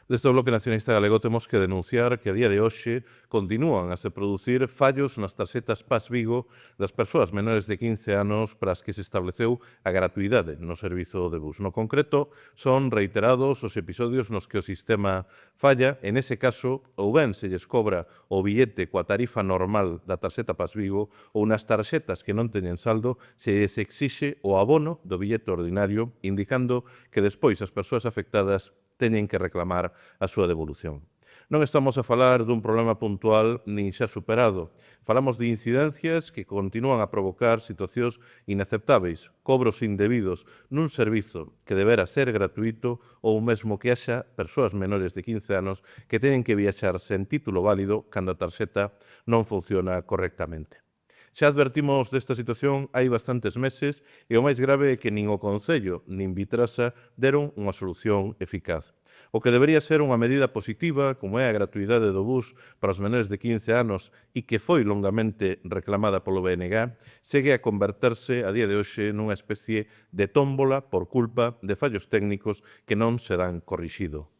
Desde o Bloque Nacionalista Galego temos que denunciar que a día de hoxe continúan a se producir fallos nas tarxetas PAS Vigo das persoas menores de 15 anos para as que se estableceu a gratuidade no servizo de bus. No concreto, son reiterados os episodios nos que o sistema falla. En ese caso, ou ben se lles cobra o billete coa tarifa normal da tarxeta PAS Vigo ou nas tarxetas que non teñen saldo se lles exixe o abono do billete ordinario, indicando que despois as persoas afectadas teñen que reclamar a súa devolución. Non estamos a falar dun problema puntual nin xa superado. Falamos de incidencias que continúan a provocar situacións inaceptáveis, cobros indebidos nun servizo que debera ser gratuito ou mesmo que haxa persoas menores de 15 anos que teñen que viaxar sen título válido cando a tarxeta non funciona correctamente. Xa advertimos desta situación hai bastantes meses e o máis grave é que nin o Concello nin Vitrasa deron unha solución eficaz. O que debería ser unha medida positiva, como é a gratuidade do bus para os menores de 15 anos e que foi longamente reclamada polo BNG, segue a converterse a día de hoxe nunha especie de tómbola por culpa de fallos técnicos que non se dan corrixido.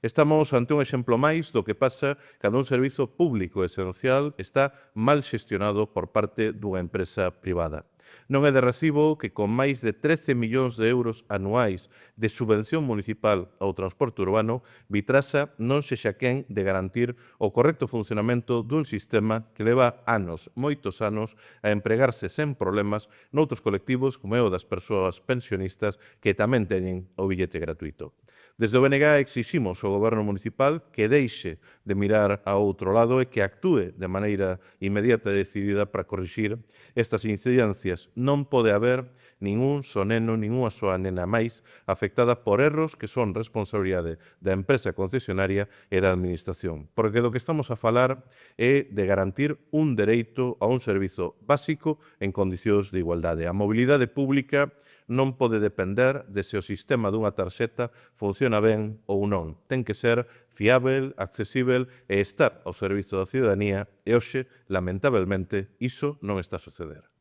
Estamos ante un exemplo máis do que pasa cando un servizo público esencial está mal xestionado por parte dunha empresa privada. Non é de recibo que con máis de 13 millóns de euros anuais de subvención municipal ao transporte urbano, Vitrasa non sexa quen de garantir o correcto funcionamento dun sistema que leva anos, moitos anos, a empregarse sen problemas noutros colectivos como é o das persoas pensionistas que tamén teñen o billete gratuito. Desde o BNG exiximos ao Goberno municipal que deixe de mirar a outro lado e que actúe de maneira inmediata e decidida para corrixir estas incidencias. Non pode haber ningún só neno, ninguna soa nena máis afectada por erros que son responsabilidade da empresa concesionaria e da administración. Porque do que estamos a falar é de garantir un dereito a un servizo básico en condicións de igualdade. A mobilidade pública non pode depender de se o sistema dunha tarxeta funciona ben ou non. Ten que ser fiável, accesível e estar ao servizo da ciudadanía e hoxe, lamentablemente, iso non está a suceder.